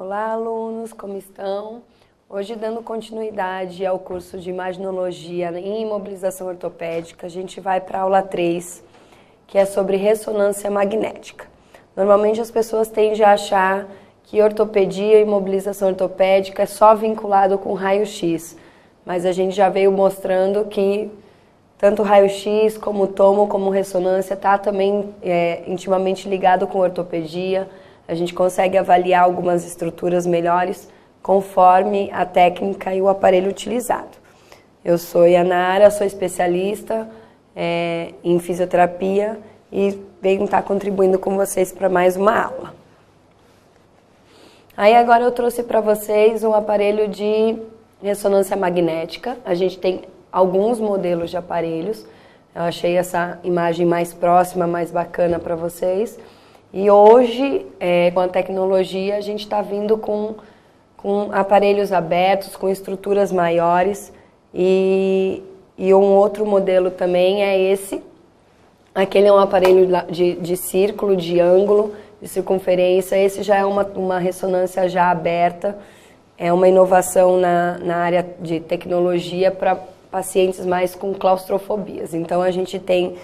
Olá, alunos, como estão? Hoje, dando continuidade ao curso de Imaginologia em Imobilização Ortopédica, a gente vai para a aula 3, que é sobre ressonância magnética. Normalmente as pessoas tendem a achar que ortopedia e imobilização ortopédica é só vinculado com raio-x, mas a gente já veio mostrando que tanto raio-x como tomo, como ressonância, está também intimamente ligado com ortopedia. A gente consegue avaliar algumas estruturas melhores conforme a técnica e o aparelho utilizado. Eu sou Yanara, sou especialista em fisioterapia e venho estar contribuindo com vocês para mais uma aula. Aí agora eu trouxe para vocês um aparelho de ressonância magnética. A gente tem alguns modelos de aparelhos. Eu achei essa imagem mais próxima, mais bacana para vocês. E hoje, com a tecnologia, a gente está vindo com aparelhos abertos, com estruturas maiores. E um outro modelo também é esse. Aquele é um aparelho de círculo, de ângulo, de circunferência. Esse já é uma ressonância já aberta. É uma inovação na área de tecnologia para pacientes mais com claustrofobias. Então, a gente tem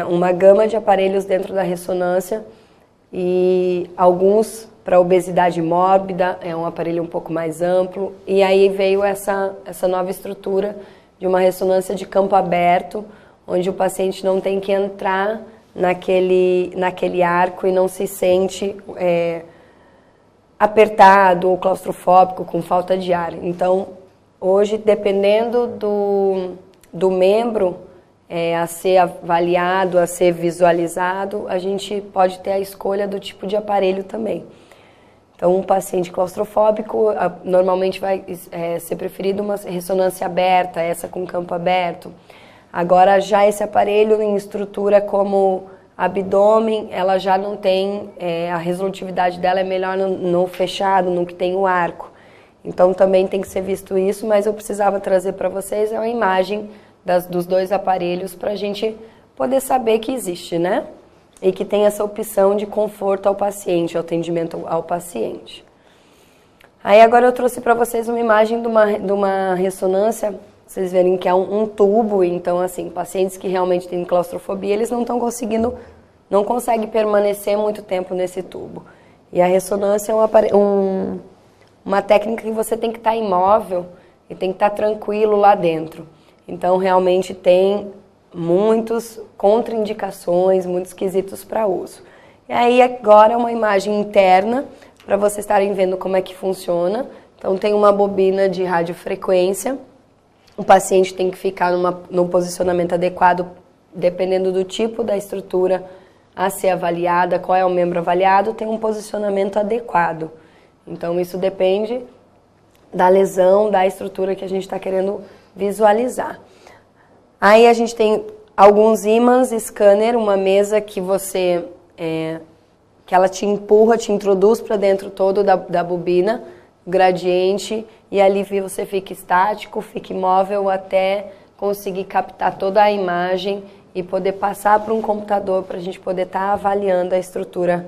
uma gama de aparelhos dentro da ressonância e alguns para obesidade mórbida, é um aparelho um pouco mais amplo, e aí veio essa nova estrutura de uma ressonância de campo aberto, onde o paciente não tem que entrar naquele arco e não se sente apertado ou claustrofóbico, com falta de ar. Então, hoje, dependendo do membro a ser avaliado, a ser visualizado, a gente pode ter a escolha do tipo de aparelho também. Então, um paciente claustrofóbico, normalmente vai ser preferido uma ressonância aberta, essa com campo aberto. Agora, já esse aparelho em estrutura como abdômen, ela já não tem, a resolutividade dela é melhor no fechado, no que tem o arco. Então, também tem que ser visto isso, mas eu precisava trazer para vocês uma imagem dos dois aparelhos para a gente poder saber que existe, né? E que tem essa opção de conforto ao paciente, atendimento ao paciente. Aí agora eu trouxe para vocês uma imagem de uma ressonância, vocês verem que é um tubo, então assim, pacientes que realmente têm claustrofobia, eles não conseguem permanecer muito tempo nesse tubo. E a ressonância é uma técnica que você tem que estar imóvel e tem que estar tranquilo lá dentro. Então, realmente tem muitas contraindicações, muitos quesitos para uso. E aí, agora, uma imagem interna, para vocês estarem vendo como é que funciona. Então, tem uma bobina de radiofrequência. O paciente tem que ficar num posicionamento adequado, dependendo do tipo da estrutura a ser avaliada, qual é o membro avaliado, tem um posicionamento adequado. Então, isso depende da lesão, da estrutura que a gente está querendo visualizar. Aí a gente tem alguns ímãs, scanner, uma mesa que que ela te empurra, te introduz para dentro todo da bobina, gradiente, e ali você fica estático, fica imóvel até conseguir captar toda a imagem e poder passar para um computador para a gente poder estar avaliando a estrutura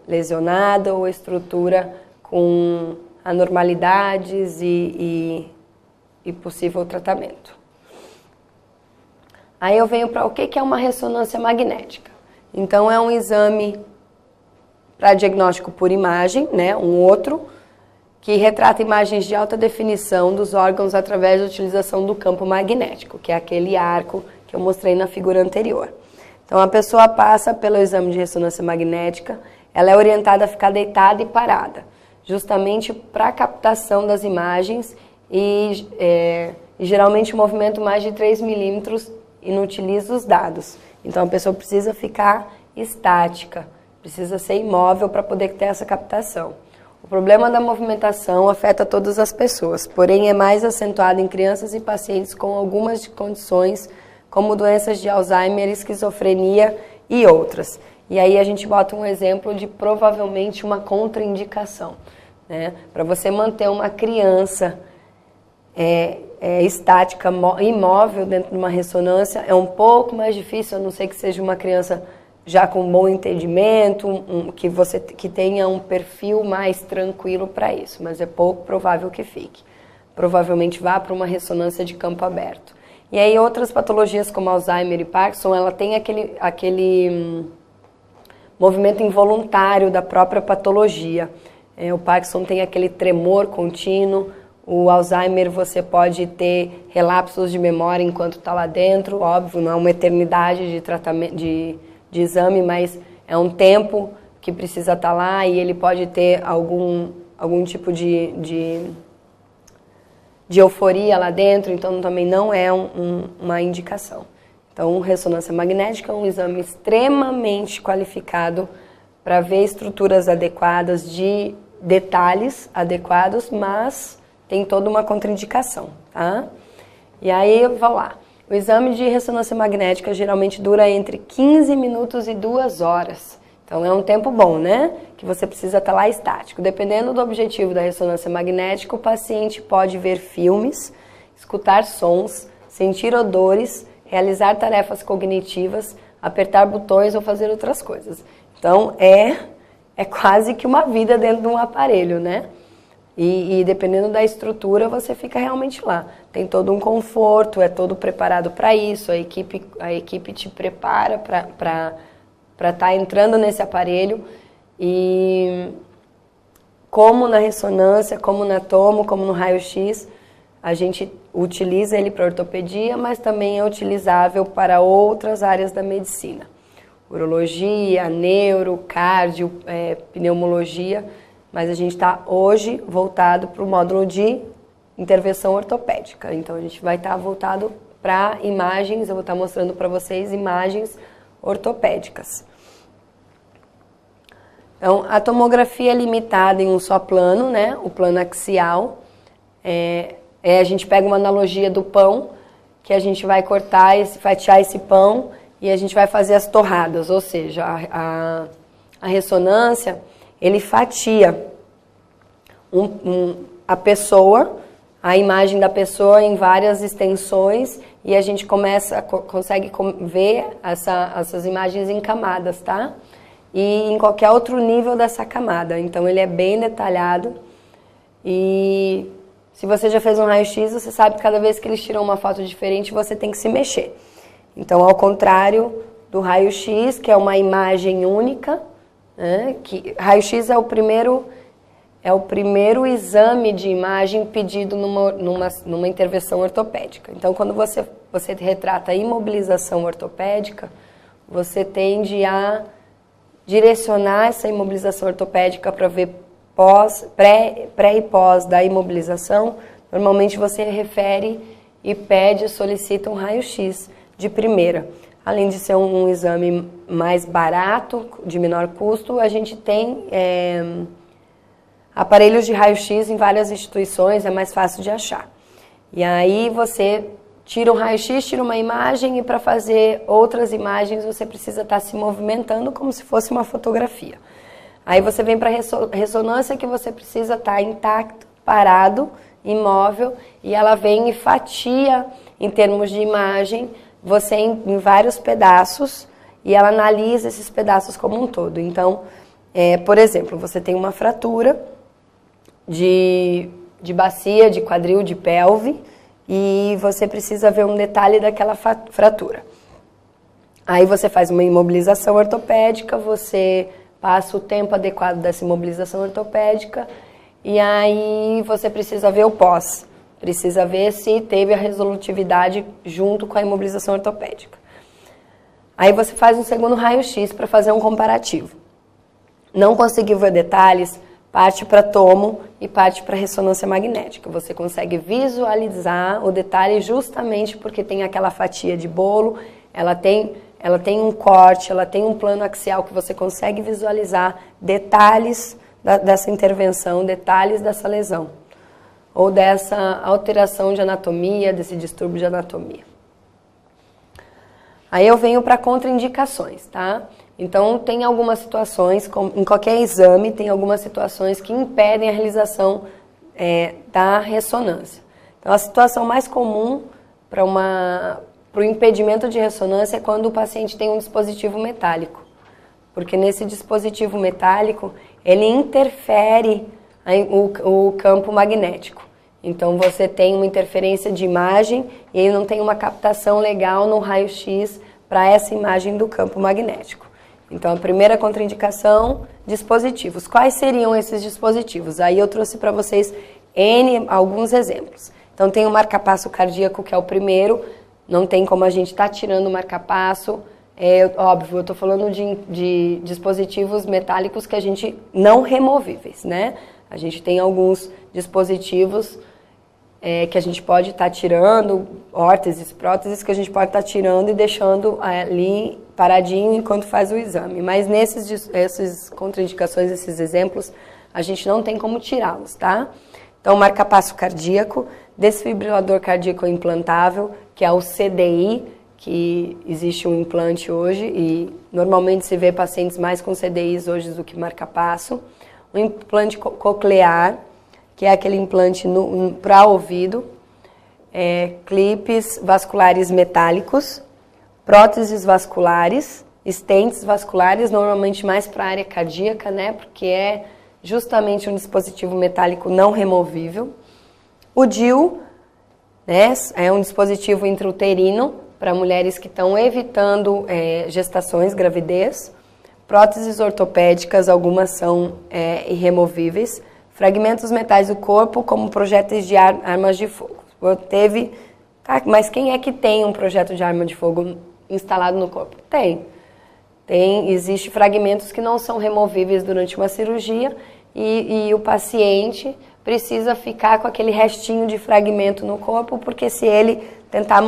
lesionada ou estrutura com anormalidades e possível tratamento. Aí eu venho para o que é uma ressonância magnética. Então é um exame para diagnóstico por imagem, né, um outro, que retrata imagens de alta definição dos órgãos através da utilização do campo magnético, que é aquele arco que eu mostrei na figura anterior. Então a pessoa passa pelo exame de ressonância magnética, ela é orientada a ficar deitada e parada, justamente para a captação das imagens e geralmente o movimento mais de 3 milímetros inutiliza os dados. Então a pessoa precisa ficar estática, precisa ser imóvel para poder ter essa captação. O problema da movimentação afeta todas as pessoas, porém é mais acentuado em crianças e pacientes com algumas condições, como doenças de Alzheimer, esquizofrenia e outras. E aí a gente bota um exemplo de provavelmente uma contraindicação, né? Para você manter uma criança estática, imóvel dentro de uma ressonância, é um pouco mais difícil, a não ser que seja uma criança já com bom entendimento, que tenha um perfil mais tranquilo para isso, mas é pouco provável que fique. Provavelmente vá para uma ressonância de campo aberto. E aí outras patologias como Alzheimer e Parkinson, ela tem aquele movimento involuntário da própria patologia. O Parkinson tem aquele tremor contínuo, o Alzheimer você pode ter relapsos de memória enquanto está lá dentro, óbvio, não é uma eternidade de tratamento, de exame, mas é um tempo que precisa estar lá e ele pode ter algum tipo de euforia lá dentro, então também não é uma indicação. Então, ressonância magnética é um exame extremamente qualificado para ver estruturas adequadas, de detalhes adequados, mas tem toda uma contraindicação, tá? E aí, vamos lá. O exame de ressonância magnética geralmente dura entre 15 minutos e 2 horas. Então, é um tempo bom, né? Que você precisa estar lá estático. Dependendo do objetivo da ressonância magnética, o paciente pode ver filmes, escutar sons, sentir odores, realizar tarefas cognitivas, apertar botões ou fazer outras coisas. Então, é quase que uma vida dentro de um aparelho, né? E dependendo da estrutura, você fica realmente lá. Tem todo um conforto, é todo preparado para isso, a equipe te prepara para estar entrando nesse aparelho. E como na ressonância, como na tomo, como no raio-x, a gente utiliza ele para ortopedia, mas também é utilizável para outras áreas da medicina. Urologia, neuro, cardio, pneumologia, mas a gente está hoje voltado para o módulo de intervenção ortopédica. Então a gente vai estar voltado para imagens, eu vou estar mostrando para vocês imagens ortopédicas. Então a tomografia é limitada em um só plano, né? O plano axial. A gente pega uma analogia do pão, que a gente vai cortar, fatiar esse pão e a gente vai fazer as torradas, ou seja, a ressonância, ele fatia a pessoa, a imagem da pessoa em várias extensões e a gente consegue ver essas imagens em camadas, tá? E em qualquer outro nível dessa camada. Então ele é bem detalhado e se você já fez um raio-x, você sabe que cada vez que eles tiram uma foto diferente, você tem que se mexer. Então, ao contrário do raio-x, que é uma imagem única, né, que raio-x é o primeiro exame de imagem pedido numa intervenção ortopédica. Então, quando você retrata a imobilização ortopédica, você tende a direcionar essa imobilização ortopédica para ver pré e pós da imobilização. Normalmente você refere e solicita um raio-x de primeira. Além de ser um exame mais barato, de menor custo, a gente tem aparelhos de raio-x em várias instituições, é mais fácil de achar. E aí você tira um raio-x, tira uma imagem e para fazer outras imagens você precisa estar se movimentando como se fosse uma fotografia. Aí você vem para a ressonância que você precisa estar intacto, parado, imóvel, e ela vem e fatia em termos de imagem, você em vários pedaços, e ela analisa esses pedaços como um todo. Então, por exemplo, você tem uma fratura de bacia, de quadril, de pelve, e você precisa ver um detalhe daquela fratura. Aí você faz uma imobilização ortopédica, você passa o tempo adequado dessa imobilização ortopédica e aí você precisa ver o pós. Precisa ver se teve a resolutividade junto com a imobilização ortopédica. Aí você faz um segundo raio-x para fazer um comparativo. Não conseguiu ver detalhes, parte para tomo e parte para ressonância magnética. Você consegue visualizar o detalhe justamente porque tem aquela fatia de bolo, ela tem um corte, ela tem um plano axial que você consegue visualizar detalhes dessa intervenção, detalhes dessa lesão, ou dessa alteração de anatomia, desse distúrbio de anatomia. Aí eu venho para contraindicações, tá? Então tem algumas situações, em qualquer exame, tem algumas situações que impedem a realização da ressonância. Então a situação mais comum para o impedimento de ressonância é quando o paciente tem um dispositivo metálico, porque nesse dispositivo metálico, ele interfere o campo magnético. Então, você tem uma interferência de imagem e aí não tem uma captação legal no raio-x para essa imagem do campo magnético. Então, a primeira contraindicação, dispositivos. Quais seriam esses dispositivos? Aí eu trouxe para vocês alguns exemplos. Então, tem o marca-passo cardíaco, que é o primeiro. Não tem como a gente estar tirando o marca-passo. Óbvio, eu estou falando de dispositivos metálicos que a gente não removíveis, né? A gente tem alguns dispositivos que a gente pode estar tirando, órteses, próteses, que a gente pode estar tirando e deixando ali paradinho enquanto faz o exame. Mas essas contraindicações, esses exemplos, a gente não tem como tirá-los, tá? Então, marca-passo cardíaco, desfibrilador cardíaco implantável, que é o CDI, que existe um implante hoje e normalmente se vê pacientes mais com CDIs hoje do que marca-passo. O implante coclear, que é aquele implante para ouvido, clipes vasculares metálicos, próteses vasculares, stents vasculares, normalmente mais para a área cardíaca, né, porque é justamente um dispositivo metálico não removível. O DIU, né, é um dispositivo intrauterino para mulheres que estão evitando gestações, gravidez. Próteses ortopédicas, algumas são irremovíveis. Fragmentos metais do corpo, como projéteis de armas de fogo. Mas quem é que tem um projeto de arma de fogo instalado no corpo? Existem fragmentos que não são removíveis durante uma cirurgia e o paciente precisa ficar com aquele restinho de fragmento no corpo, porque se ele tentar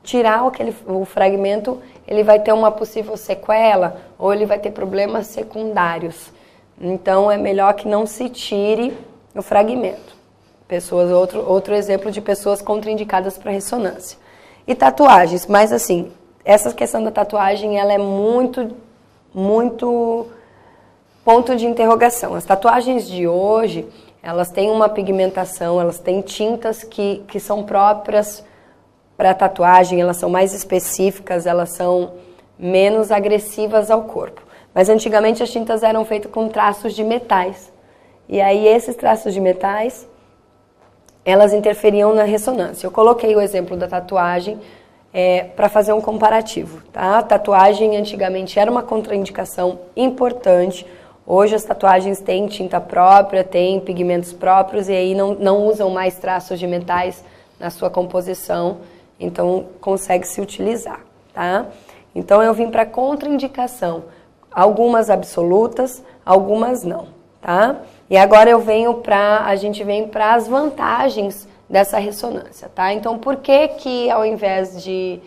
tirar o fragmento, ele vai ter uma possível sequela ou ele vai ter problemas secundários. Então, é melhor que não se tire o fragmento. Outro exemplo de pessoas contraindicadas para ressonância. E tatuagens, mas assim, essa questão da tatuagem, ela é muito ponto de interrogação. As tatuagens de hoje, elas têm uma pigmentação, elas têm tintas que são próprias para tatuagem, elas são mais específicas, elas são menos agressivas ao corpo. Mas antigamente as tintas eram feitas com traços de metais. E aí esses traços de metais, elas interferiam na ressonância. Eu coloquei o exemplo da tatuagem para fazer um comparativo. Tá? A tatuagem antigamente era uma contraindicação importante. Hoje as tatuagens têm tinta própria, têm pigmentos próprios e aí não usam mais traços de metais na sua composição. Então consegue se utilizar. Tá? Então eu vim para contraindicação. Algumas absolutas, algumas não, tá? E agora a gente vem para as vantagens dessa ressonância, tá? Então, por que ao invés de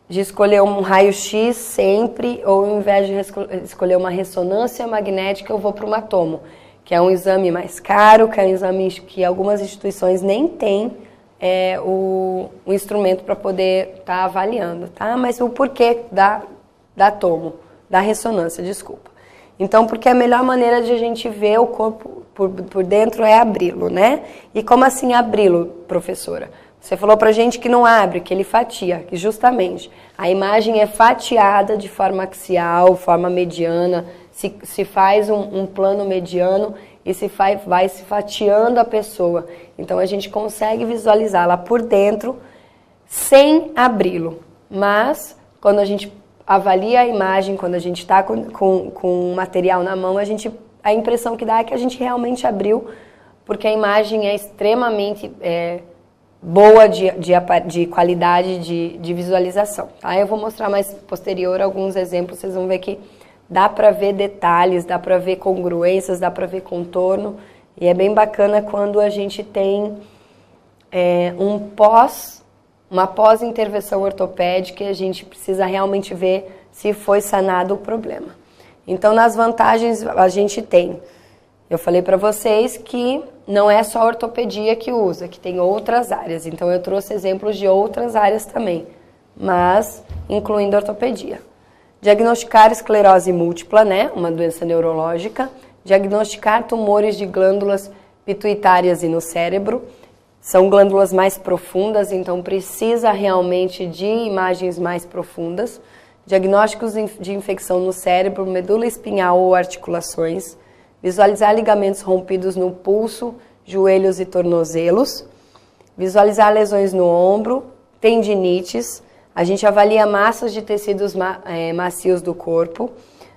escolher um raio-x sempre, ou ao invés de escolher uma ressonância magnética, eu vou para uma tomo, que é um exame mais caro, que é um exame que algumas instituições nem têm o instrumento para poder estar avaliando, tá? Mas o porquê da ressonância, desculpa. Então, porque a melhor maneira de a gente ver o corpo por dentro é abri-lo, né? E como assim abri-lo, professora? Você falou pra gente que não abre, que ele fatia, que justamente a imagem é fatiada de forma axial, forma mediana, se faz um plano mediano e vai se fatiando a pessoa. Então, a gente consegue visualizá-la por dentro sem abri-lo. Mas, quando a gente avalia a imagem, quando a gente está com o material na mão, a impressão que dá é que a gente realmente abriu, porque a imagem é extremamente boa de qualidade de visualização. Tá? Eu vou mostrar mais posterior alguns exemplos, vocês vão ver que dá para ver detalhes, dá para ver congruências, dá para ver contorno, e é bem bacana quando a gente tem uma pós-intervenção ortopédica e a gente precisa realmente ver se foi sanado o problema. Então, nas vantagens, a gente tem. Eu falei para vocês que não é só a ortopedia que usa, que tem outras áreas. Então, eu trouxe exemplos de outras áreas também, mas incluindo a ortopedia. Diagnosticar esclerose múltipla, né, uma doença neurológica. Diagnosticar tumores de glândulas pituitárias e no cérebro. São glândulas mais profundas, então precisa realmente de imagens mais profundas. diagnósticos de infecção no cérebro, medula espinhal ou articulações, visualizar ligamentos rompidos no pulso, joelhos e tornozelos, visualizar lesões no ombro, tendinites, a gente avalia massas de tecidos macios do corpo,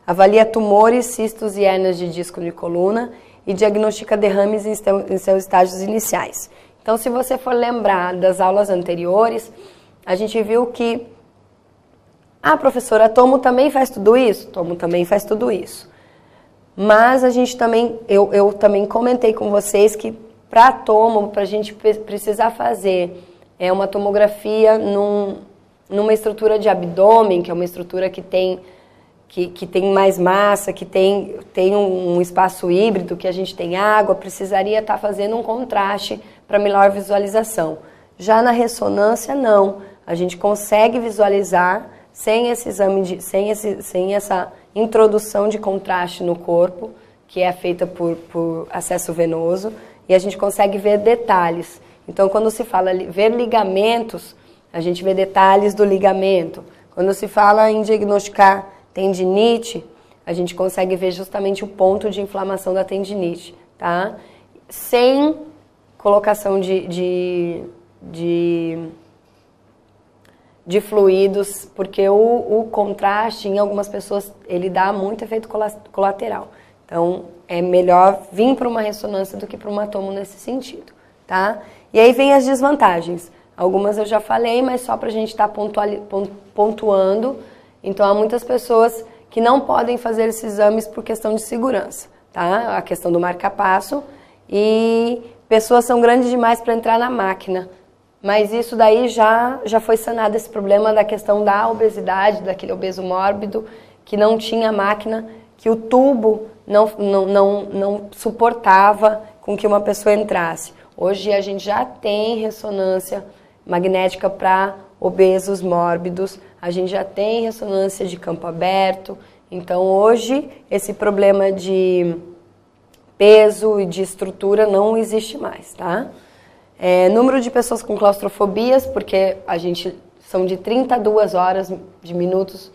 avalia tumores, cistos e hérnias de disco de coluna e diagnostica derrames em seus estágios iniciais. Então, se você for lembrar das aulas anteriores, a gente viu que professora, a tomo também faz tudo isso? Tomo também faz tudo isso. Mas a gente também, eu também comentei com vocês que para a tomo, para a gente precisar fazer uma tomografia numa estrutura de abdômen, que é uma estrutura que tem mais massa, que tem um espaço híbrido, que a gente tem água, precisaria estar fazendo um contraste para melhor visualização. Já na ressonância, não. A gente consegue visualizar sem esse exame, sem essa introdução de contraste no corpo, que é feita por acesso venoso, e a gente consegue ver detalhes. Então, quando se fala ver ligamentos, a gente vê detalhes do ligamento. Quando se fala em diagnosticar tendinite, a gente consegue ver justamente o ponto de inflamação da tendinite, tá? Sem colocação de fluidos, porque o contraste, em algumas pessoas, ele dá muito efeito colateral. Então, é melhor vir para uma ressonância do que para uma tomo nesse sentido, tá? E aí vem as desvantagens. Algumas eu já falei, mas só para a gente estar pontuando. Então, há muitas pessoas que não podem fazer esses exames por questão de segurança, tá? A questão do marca-passo. E pessoas são grandes demais para entrar na máquina. Mas isso daí já foi sanado, esse problema da questão da obesidade, daquele obeso mórbido, que não tinha máquina, que o tubo não suportava com que uma pessoa entrasse. Hoje a gente já tem ressonância magnética para obesos mórbidos, a gente já tem ressonância de campo aberto. Então hoje esse problema de peso e de estrutura não existe mais, tá? Número de pessoas com claustrofobias, porque são de 30 a 2 horas de minutos,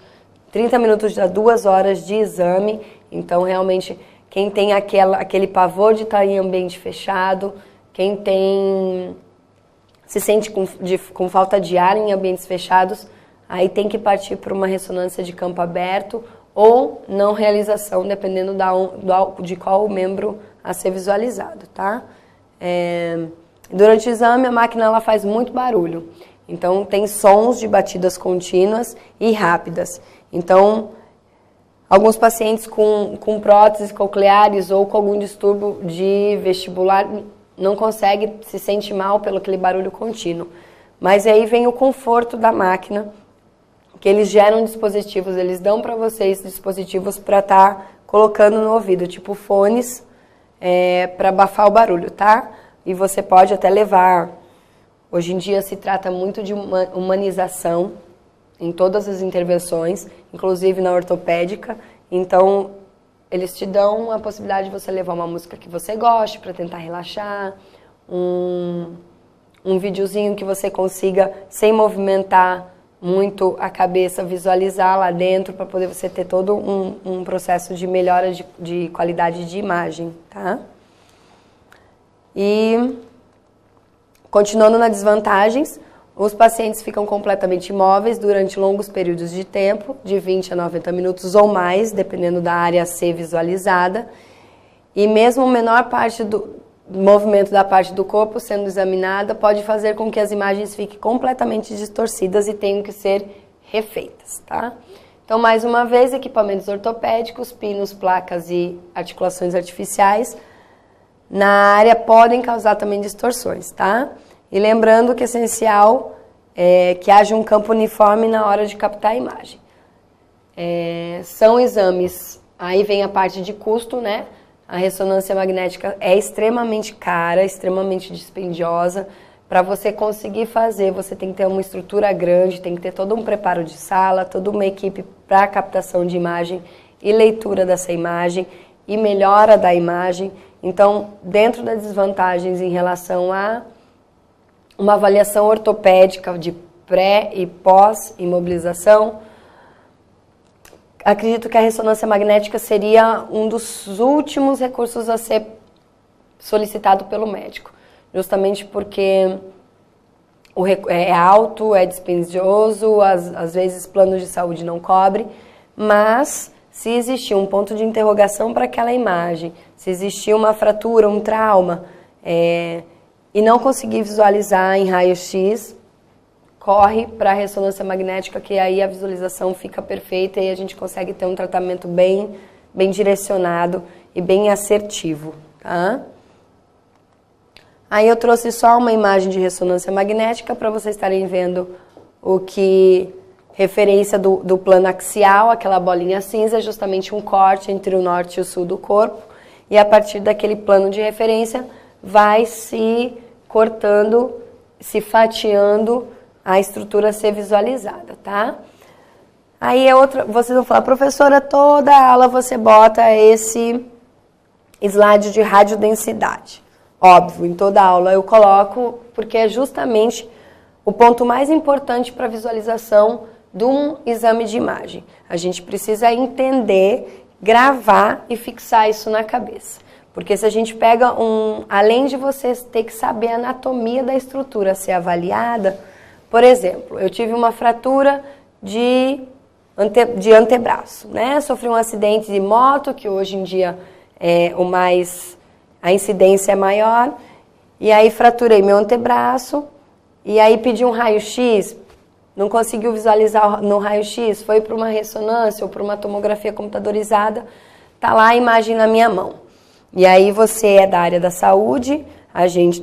30 minutos a 2 horas de exame. Então realmente quem tem aquele pavor de estar em ambiente fechado, quem se sente com falta de ar em ambientes fechados, aí tem que partir para uma ressonância de campo aberto ou não realização, dependendo de qual membro a ser visualizado, tá? Durante o exame, a máquina ela faz muito barulho. Então, tem sons de batidas contínuas e rápidas. Então, alguns pacientes com próteses cocleares ou com algum distúrbio de vestibular não conseguem, se sente mal pelo aquele barulho contínuo. Mas aí vem o conforto da máquina, que eles geram dispositivos, eles dão para vocês dispositivos para estar colocando no ouvido, tipo fones, para abafar o barulho, tá? E você pode até levar. Hoje em dia se trata muito de humanização em todas as intervenções, inclusive na ortopédica. Então, eles te dão a possibilidade de você levar uma música que você goste para tentar relaxar, um videozinho que você consiga, sem movimentar muito a cabeça, visualizar lá dentro para poder você ter todo um processo de melhora de qualidade de imagem, tá? E, continuando nas desvantagens, os pacientes ficam completamente imóveis durante longos períodos de tempo, de 20 a 90 minutos ou mais, dependendo da área a ser visualizada. E mesmo a menor parte do movimento da parte do corpo sendo examinada pode fazer com que as imagens fiquem completamente distorcidas e tenham que ser refeitas, tá? Então, mais uma vez, equipamentos ortopédicos, pinos, placas e articulações artificiais na área podem causar também distorções, tá? E lembrando que é essencial que haja um campo uniforme na hora de captar a imagem. São exames, aí vem a parte de custo, né? A ressonância magnética é extremamente cara, extremamente dispendiosa. Para você conseguir fazer, você tem que ter uma estrutura grande, tem que ter todo um preparo de sala, toda uma equipe para captação de imagem e leitura dessa imagem e melhora da imagem. Então, dentro das desvantagens em relação a uma avaliação ortopédica de pré e pós-imobilização, acredito que a ressonância magnética seria um dos últimos recursos a ser solicitado pelo médico, justamente porque é alto, é dispendioso, às vezes planos de saúde não cobre, mas se existir um ponto de interrogação para aquela imagem, se existir uma fratura, um trauma, e não conseguir visualizar em raio-x, corre para a ressonância magnética, que aí a visualização fica perfeita e a gente consegue ter um tratamento bem direcionado e bem assertivo, tá? Aí eu trouxe só uma imagem de ressonância magnética para vocês estarem vendo o que referência do plano axial, aquela bolinha cinza, justamente um corte entre o norte e o sul do corpo, e a partir daquele plano de referência vai se cortando, se fatiando a estrutura a ser visualizada, tá? Aí vocês vão falar, professora, toda aula você bota esse slide de radiodensidade. Óbvio, em toda aula eu coloco, porque é justamente o ponto mais importante para a visualização de um exame de imagem. A gente precisa entender, gravar e fixar isso na cabeça. Porque se a gente pega além de você ter que saber a anatomia da estrutura ser avaliada, por exemplo, eu tive uma fratura de antebraço, né? Sofri um acidente de moto, que hoje em dia a incidência é maior, e aí fraturei meu antebraço, e aí pedi um raio-x, não conseguiu visualizar no raio-x, foi para uma ressonância ou para uma tomografia computadorizada, tá lá a imagem na minha mão. E aí você é da área da saúde,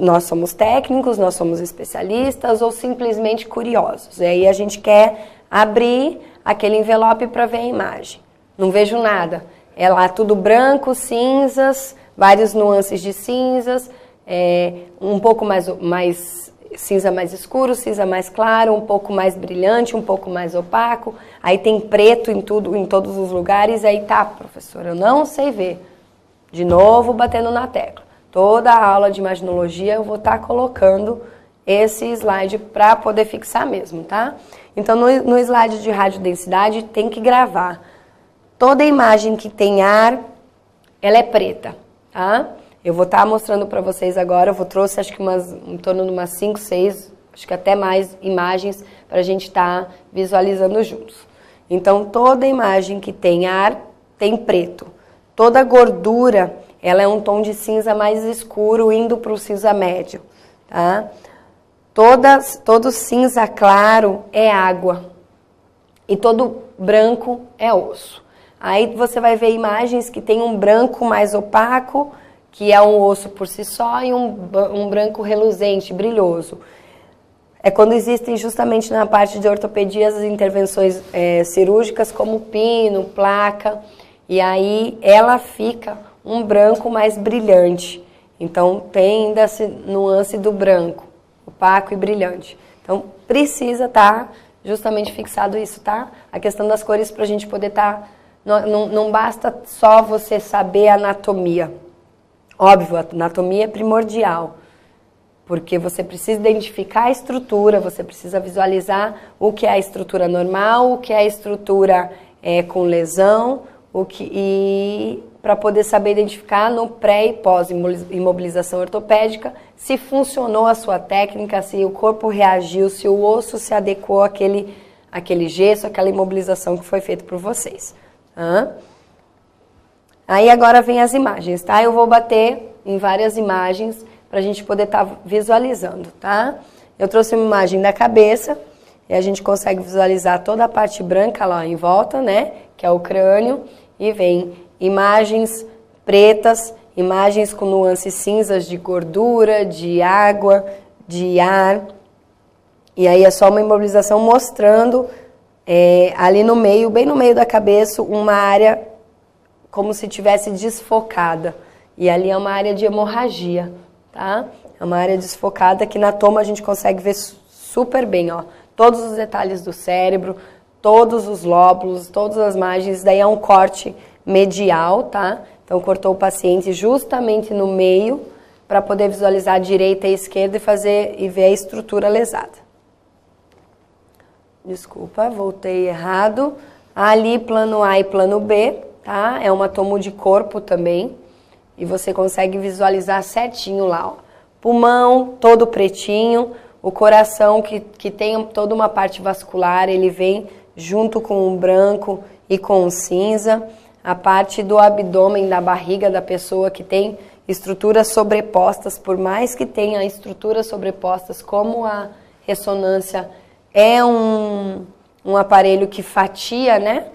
nós somos técnicos, nós somos especialistas ou simplesmente curiosos. E aí a gente quer abrir aquele envelope para ver a imagem. Não vejo nada. É lá tudo branco, cinzas, várias nuances de cinzas, um pouco mais cinza mais escuro, cinza mais claro, um pouco mais brilhante, um pouco mais opaco. Aí tem preto em todos os lugares. Aí tá, professora, eu não sei ver. De novo, batendo na tecla. Toda a aula de imaginologia eu vou estar colocando esse slide para poder fixar mesmo, tá? Então, no slide de radiodensidade, tem que gravar. Toda imagem que tem ar, ela é preta, tá? Eu vou estar mostrando para vocês agora, trouxe acho que em torno de umas 5, 6, acho que até mais imagens para a gente estar visualizando juntos. Então, toda imagem que tem ar, tem preto. Toda gordura, ela é um tom de cinza mais escuro, indo para o cinza médio, tá? Todo cinza claro é água e todo branco é osso. Aí você vai ver imagens que tem um branco mais opaco, que é um osso por si só, e um branco reluzente, brilhoso. É quando existem justamente na parte de ortopedia as intervenções cirúrgicas como pino, placa, e aí ela fica um branco mais brilhante. Então tem ainda essa nuance do branco, opaco e brilhante. Então precisa estar justamente fixado isso, tá? A questão das cores para a gente poder estar... Não basta só você saber a anatomia. Óbvio, a anatomia é primordial, porque você precisa identificar a estrutura, você precisa visualizar o que é a estrutura normal, o que é a estrutura com lesão, e para poder saber identificar no pré e pós-imobilização ortopédica se funcionou a sua técnica, se o corpo reagiu, se o osso se adequou àquele gesso, àquela imobilização que foi feita por vocês. Aí agora vem as imagens, tá? Eu vou bater em várias imagens para a gente poder estar visualizando, tá? Eu trouxe uma imagem da cabeça e a gente consegue visualizar toda a parte branca lá em volta, né? Que é o crânio. E vem imagens pretas, imagens com nuances cinzas de gordura, de água, de ar. E aí é só uma imobilização mostrando ali no meio, bem no meio da cabeça, uma área como se tivesse desfocada. E ali é uma área de hemorragia, tá? É uma área desfocada que na toma a gente consegue ver super bem, ó. Todos os detalhes do cérebro, todos os lóbulos, todas as margens, daí é um corte medial, tá? Então cortou o paciente justamente no meio para poder visualizar a direita e a esquerda e ver a estrutura lesada. Desculpa, voltei errado. Ali, plano A e plano B, tá? É uma tomo de corpo também. E você consegue visualizar certinho lá, ó. Pulmão, todo pretinho. O coração, que tem toda uma parte vascular, ele vem junto com o branco e com o cinza. A parte do abdômen, da barriga da pessoa, que tem estruturas sobrepostas, por mais que tenha estruturas sobrepostas, como a ressonância é um aparelho que fatia, né?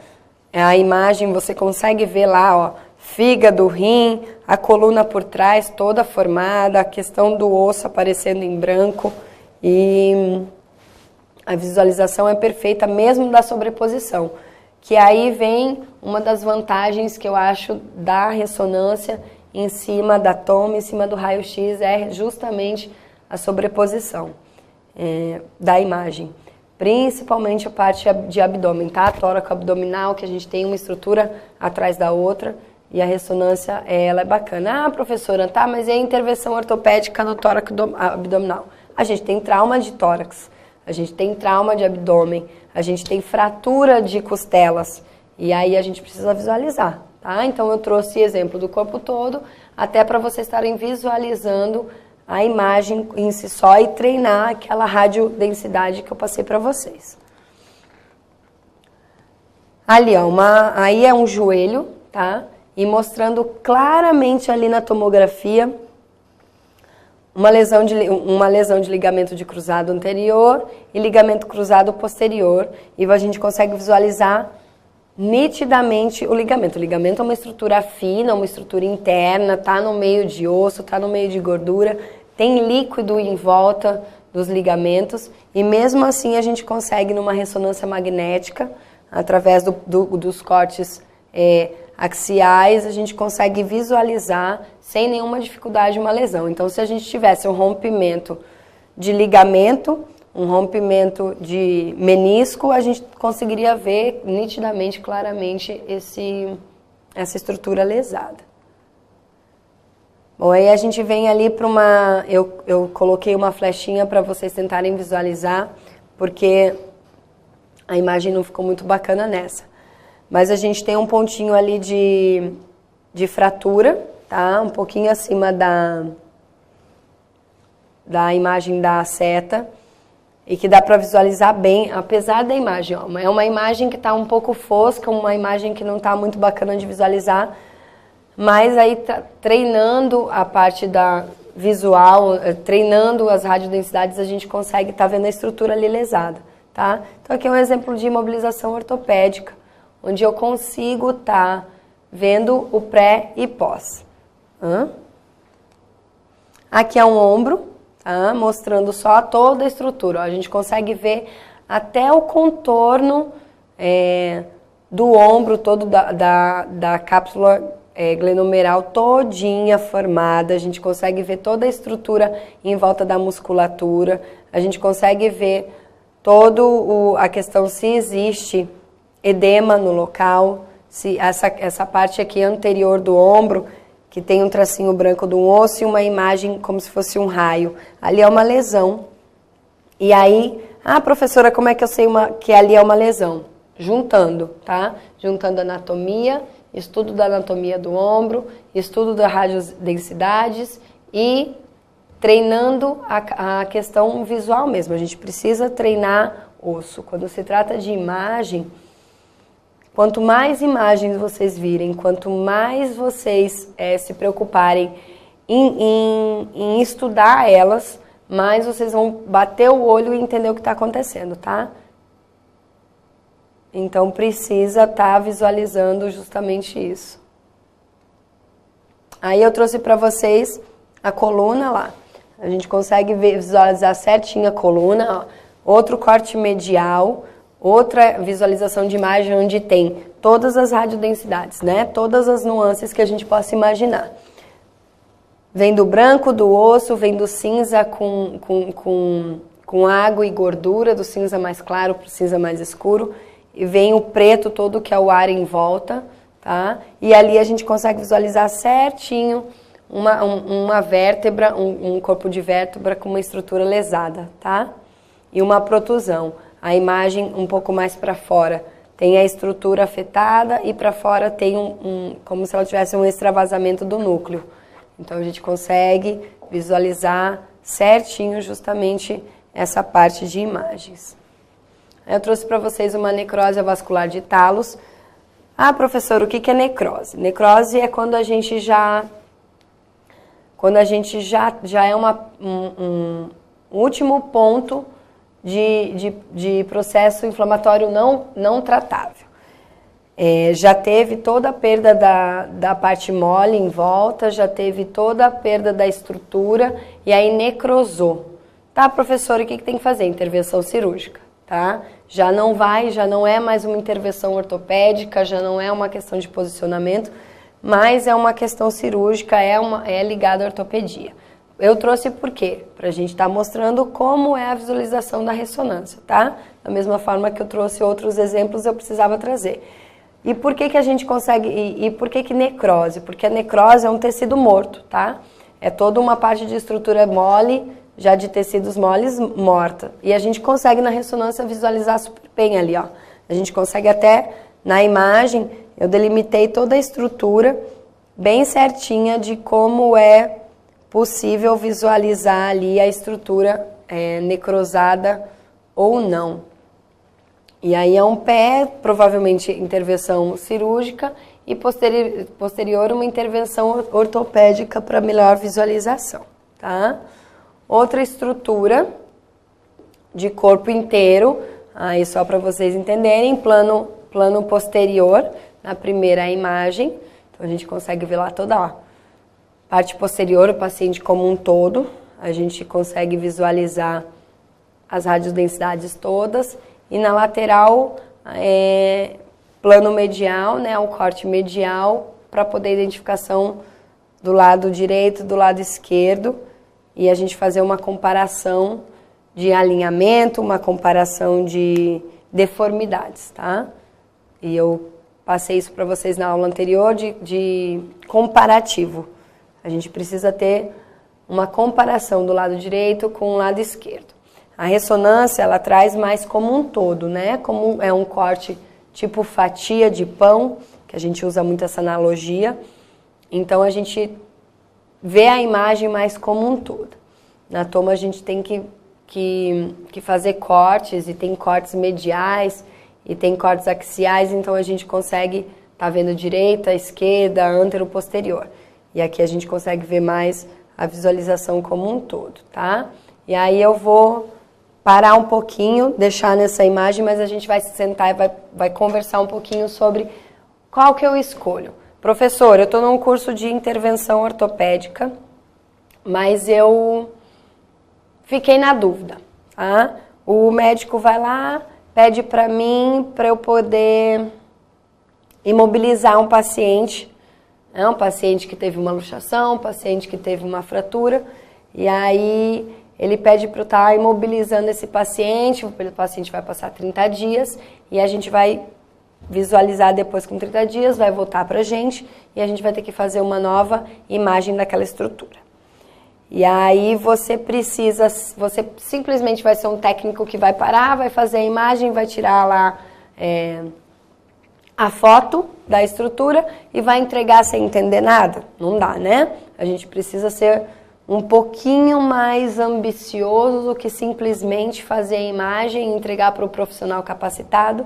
A imagem, você consegue ver lá, ó, fígado, rim, a coluna por trás toda formada, a questão do osso aparecendo em branco, e a visualização é perfeita mesmo da sobreposição, que aí vem uma das vantagens que eu acho da ressonância em cima da toma, em cima do raio-x, é justamente a sobreposição da imagem. Principalmente a parte de abdômen, tá? Tórax abdominal, que a gente tem uma estrutura atrás da outra, e a ressonância, ela é bacana. Ah, professora, tá, mas e a intervenção ortopédica no tórax abdominal? A gente tem trauma de tórax, a gente tem trauma de abdômen, a gente tem fratura de costelas, e aí a gente precisa visualizar, tá? Então eu trouxe exemplo do corpo todo, até para vocês estarem visualizando a imagem em si só e treinar aquela radiodensidade que eu passei para vocês. Ali, ó, aí é um joelho, tá? E mostrando claramente ali na tomografia uma lesão de ligamento de cruzado anterior e ligamento cruzado posterior. E a gente consegue visualizar nitidamente o ligamento. O ligamento é uma estrutura fina, uma estrutura interna, tá no meio de osso, tá no meio de gordura, tem líquido em volta dos ligamentos, e mesmo assim a gente consegue, numa ressonância magnética, através dos cortes axiais, a gente consegue visualizar sem nenhuma dificuldade uma lesão. Então, se a gente tivesse um rompimento de ligamento, um rompimento de menisco, a gente conseguiria ver nitidamente, claramente, essa estrutura lesada. Bom, aí a gente vem ali para uma... Eu coloquei uma flechinha para vocês tentarem visualizar, porque a imagem não ficou muito bacana nessa. Mas a gente tem um pontinho ali de fratura, tá? Um pouquinho acima da imagem da seta, e que dá para visualizar bem, apesar da imagem, ó, é uma imagem que está um pouco fosca, uma imagem que não está muito bacana de visualizar, mas aí tá treinando a parte da visual, treinando as radiodensidades, a gente consegue estar vendo a estrutura ali lesada, tá? Então aqui é um exemplo de imobilização ortopédica, onde eu consigo estar vendo o pré e pós. Aqui é um ombro, tá? Mostrando só toda a estrutura. Ó, a gente consegue ver até o contorno do ombro todo da cápsula glenomeral todinha formada. A gente consegue ver toda a estrutura em volta da musculatura. A gente consegue ver toda a questão se existe edema no local, se essa parte aqui anterior do ombro, que tem um tracinho branco do osso e uma imagem como se fosse um raio. Ali é uma lesão. E aí, professora, como é que eu sei que ali é uma lesão? Juntando, tá? Juntando anatomia, estudo da anatomia do ombro, estudo das radiodensidades e treinando a questão visual mesmo. A gente precisa treinar osso. Quando se trata de imagem, quanto mais imagens vocês virem, quanto mais vocês se preocuparem em estudar elas, mais vocês vão bater o olho e entender o que está acontecendo, tá? Então precisa estar visualizando justamente isso. Aí eu trouxe para vocês a coluna lá. A gente consegue visualizar certinho a coluna, ó. Outro corte medial, outra visualização de imagem onde tem todas as radiodensidades, né? Todas as nuances que a gente possa imaginar. Vem do branco do osso, vem do cinza com água e gordura, do cinza mais claro para o cinza mais escuro, e vem o preto todo, que é o ar em volta, tá? E ali a gente consegue visualizar certinho uma vértebra, um corpo de vértebra com uma estrutura lesada, tá? E uma protusão. A imagem um pouco mais para fora tem a estrutura afetada e para fora tem como se ela tivesse um extravasamento do núcleo. Então a gente consegue visualizar certinho justamente essa parte de imagens. Eu trouxe para vocês uma necrose vascular de talos. Ah, professor, o que é necrose? Necrose é quando a gente já é um último ponto de processo inflamatório não tratável. Já teve toda a perda da parte mole em volta, já teve toda a perda da estrutura e aí necrosou. Tá, professora, o que tem que fazer? Intervenção cirúrgica, tá? Já não é mais uma intervenção ortopédica, já não é uma questão de posicionamento, mas é uma questão cirúrgica, é ligada à ortopedia. Eu trouxe por quê? Para a gente estar mostrando como é a visualização da ressonância, tá? Da mesma forma que eu trouxe outros exemplos, eu precisava trazer. E por que a gente consegue... E por que necrose? Porque a necrose é um tecido morto, tá? É toda uma parte de estrutura mole, já de tecidos moles, morta. E a gente consegue na ressonância visualizar super bem ali, ó. A gente consegue até, na imagem, eu delimitei toda a estrutura bem certinha de como é possível visualizar ali a estrutura necrosada ou não. E aí é um pé, provavelmente intervenção cirúrgica, e posterior uma intervenção ortopédica para melhor visualização, tá? Outra estrutura de corpo inteiro, aí só para vocês entenderem, plano posterior, na primeira imagem, então a gente consegue ver lá toda a parte posterior, o paciente como um todo, a gente consegue visualizar as radiodensidades todas, e na lateral, plano medial, né, o corte medial, para poder identificação do lado direito, do lado esquerdo, e a gente fazer uma comparação de alinhamento, uma comparação de deformidades, tá? E eu passei isso para vocês na aula anterior de comparativo. A gente precisa ter uma comparação do lado direito com o lado esquerdo. A ressonância, ela traz mais como um todo, né? Como é um corte tipo fatia de pão, que a gente usa muito essa analogia. Então, a gente vê a imagem mais como um todo. Na toma, a gente tem que fazer cortes, e tem cortes mediais, e tem cortes axiais, então a gente consegue tá vendo direita, esquerda, antero, posterior. E aqui a gente consegue ver mais a visualização como um todo, tá? E aí eu vou parar um pouquinho, deixar nessa imagem, mas a gente vai se sentar e vai conversar um pouquinho sobre qual que eu escolho. Professor, eu estou num curso de intervenção ortopédica, mas eu fiquei na dúvida, tá? O médico vai lá, pede para mim, para eu poder imobilizar um paciente, né? Um paciente que teve uma luxação, um paciente que teve uma fratura, e aí ele pede para eu estar imobilizando esse paciente, o paciente vai passar 30 dias, e a gente vai visualizar depois com 30 dias, vai voltar para a gente, e a gente vai ter que fazer uma nova imagem daquela estrutura. E aí você simplesmente vai ser um técnico que vai parar, vai fazer a imagem, vai tirar lá a foto da estrutura e vai entregar sem entender nada? Não dá, né? A gente precisa ser um pouquinho mais ambicioso do que simplesmente fazer a imagem e entregar para o profissional capacitado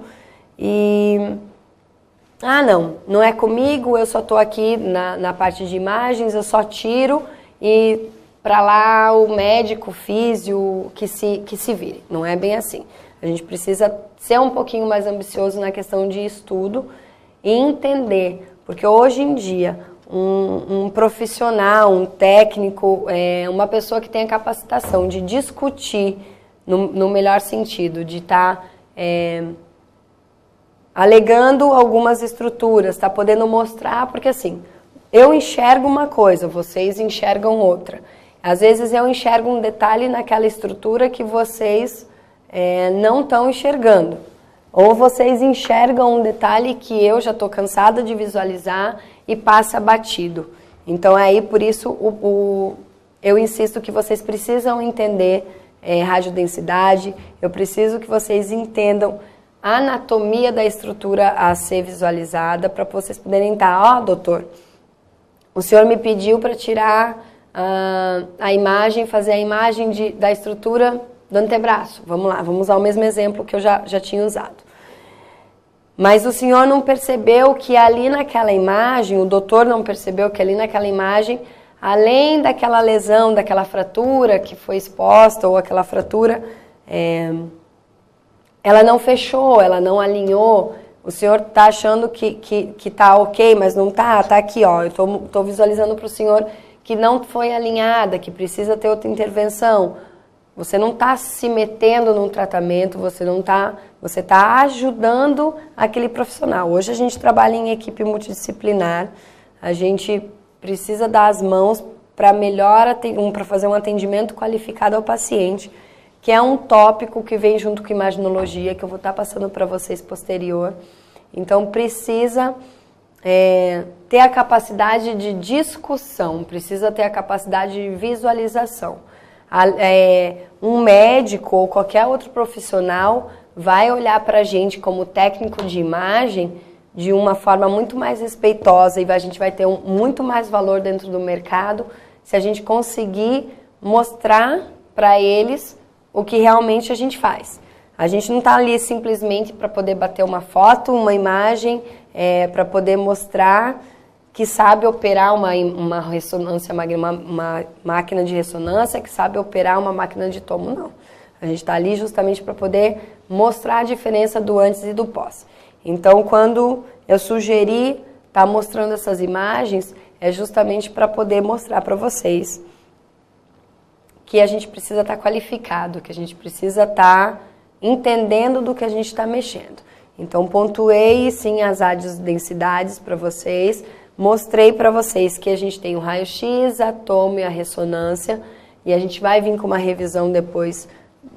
e... Ah, não é comigo, eu só estou aqui na parte de imagens, eu só tiro e para lá o médico, o físio, que se vire. Não é bem assim. A gente precisa ser um pouquinho mais ambicioso na questão de estudo e entender, porque hoje em dia um profissional, um técnico, uma pessoa que tenha capacitação de discutir no melhor sentido, de estar alegando algumas estruturas, tá podendo mostrar, porque assim, eu enxergo uma coisa, vocês enxergam outra. Às vezes eu enxergo um detalhe naquela estrutura que vocês não estão enxergando. Ou vocês enxergam um detalhe que eu já estou cansada de visualizar e passa batido. Então aí por isso eu insisto que vocês precisam entender radiodensidade, eu preciso que vocês entendam a anatomia da estrutura a ser visualizada para vocês poderem estar, doutor, o senhor me pediu para tirar a imagem, fazer a imagem da estrutura do antebraço. Vamos lá, vamos usar o mesmo exemplo que eu já tinha usado. Mas o senhor não percebeu que ali naquela imagem, o doutor não percebeu que ali naquela imagem, além daquela lesão, daquela fratura que foi exposta, ou aquela fratura, ela não fechou, ela não alinhou. O senhor está achando que tá ok, mas não tá, tá aqui, ó. Eu tô visualizando para o senhor que não foi alinhada, que precisa ter outra intervenção. Você não está se metendo num tratamento, você tá ajudando aquele profissional. Hoje a gente trabalha em equipe multidisciplinar, a gente precisa dar as mãos para fazer um atendimento qualificado ao paciente, que é um tópico que vem junto com imaginologia, que eu vou estar passando para vocês posterior. Então precisa ter a capacidade de discussão, precisa ter a capacidade de visualização. Um médico ou qualquer outro profissional vai olhar para a gente como técnico de imagem de uma forma muito mais respeitosa e a gente vai ter muito mais valor dentro do mercado se a gente conseguir mostrar para eles o que realmente a gente faz. A gente não está ali simplesmente para poder bater uma foto, uma imagem, para poder mostrar que sabe operar uma ressonância, uma máquina de ressonância, que sabe operar uma máquina de tomo, não. A gente está ali justamente para poder mostrar a diferença do antes e do pós. Então, quando eu sugeri estar mostrando essas imagens, é justamente para poder mostrar para vocês que a gente precisa estar qualificado, que a gente precisa estar entendendo do que a gente está mexendo. Então, pontuei sim as addensidades para vocês, mostrei para vocês que a gente tem o raio-x, a tomo e a ressonância, e a gente vai vir com uma revisão depois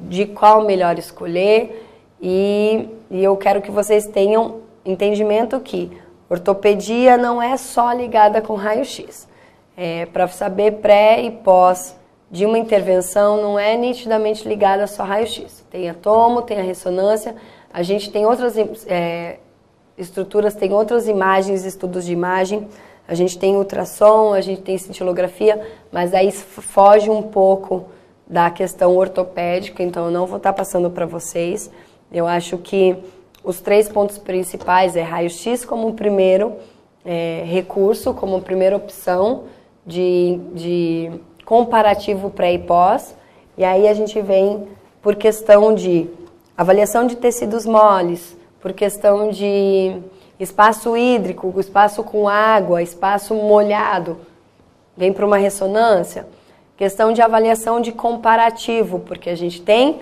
de qual melhor escolher, e eu quero que vocês tenham entendimento que ortopedia não é só ligada com raio-x. Para saber pré e pós de uma intervenção não é nitidamente ligada só a raio-x. Tem a tomo, tem a ressonância, a gente tem outras estruturas, tem outras imagens, estudos de imagem, a gente tem ultrassom, a gente tem cintilografia, mas aí foge um pouco da questão ortopédica, então eu não vou estar passando para vocês. Eu acho que os 3 pontos principais é raio-x como primeiro recurso, como primeira opção de comparativo pré e pós, e aí a gente vem por questão de avaliação de tecidos moles, por questão de espaço hídrico, espaço com água, espaço molhado, vem para uma ressonância, questão de avaliação de comparativo, porque a gente tem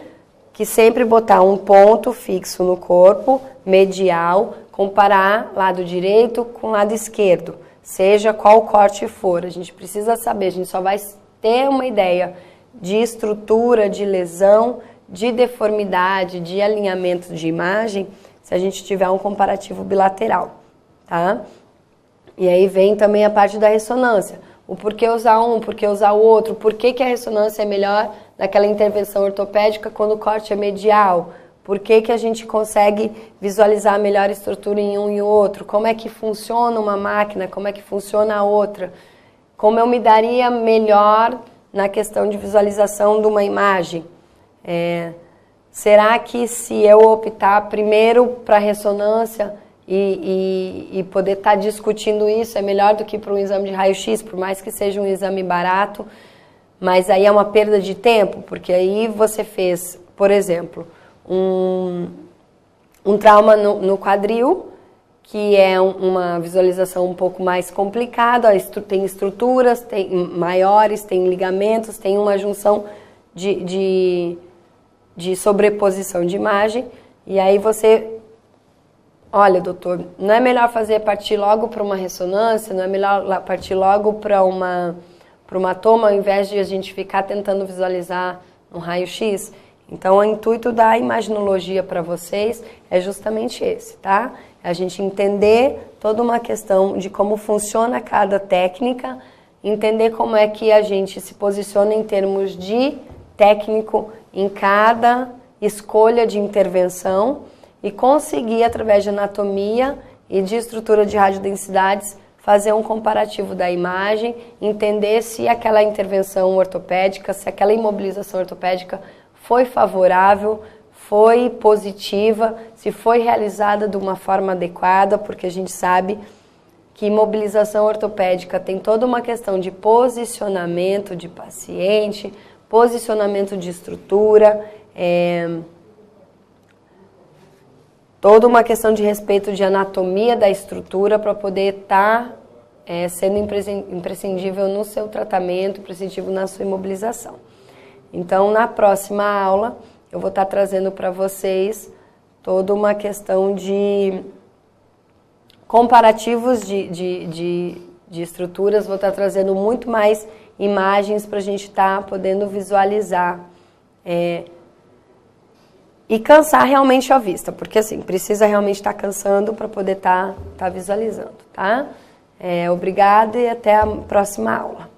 que sempre botar um ponto fixo no corpo, medial, comparar lado direito com lado esquerdo, seja qual corte for, a gente precisa saber, a gente só vai ter uma ideia de estrutura, de lesão, de deformidade, de alinhamento de imagem, se a gente tiver um comparativo bilateral, tá? E aí vem também a parte da ressonância. O porquê usar um, porquê usar o outro, por que a ressonância é melhor naquela intervenção ortopédica quando o corte é medial, por que a gente consegue visualizar a melhor estrutura em um e outro, como é que funciona uma máquina, como é que funciona a outra, como eu me daria melhor na questão de visualização de uma imagem. Será que se eu optar primeiro para a ressonância e poder estar discutindo isso é melhor do que para um exame de raio-x, por mais que seja um exame barato, mas aí é uma perda de tempo, porque aí você fez, por exemplo, um trauma no quadril, que é uma visualização um pouco mais complicada, tem estruturas tem maiores, tem ligamentos, tem uma junção de sobreposição de imagem, e aí você, olha, doutor, não é melhor partir logo para uma ressonância, não é melhor partir logo para uma toma, ao invés de a gente ficar tentando visualizar um raio-x? Então, o intuito da imaginologia para vocês é justamente esse, tá? A gente entender toda uma questão de como funciona cada técnica, entender como é que a gente se posiciona em termos de técnico em cada escolha de intervenção e conseguir, através de anatomia e de estrutura de radiodensidades, fazer um comparativo da imagem, entender se aquela intervenção ortopédica, se aquela imobilização ortopédica foi favorável, foi positiva, se foi realizada de uma forma adequada, porque a gente sabe que imobilização ortopédica tem toda uma questão de posicionamento de paciente, posicionamento de estrutura, toda uma questão de respeito de anatomia da estrutura para poder estar sendo imprescindível no seu tratamento, imprescindível na sua imobilização. Então, na próxima aula, eu vou estar trazendo para vocês toda uma questão de comparativos de estruturas, vou estar trazendo muito mais imagens para a gente estar podendo visualizar e cansar realmente a vista, porque assim, precisa realmente estar cansando para poder estar visualizando, tá? Obrigada e até a próxima aula.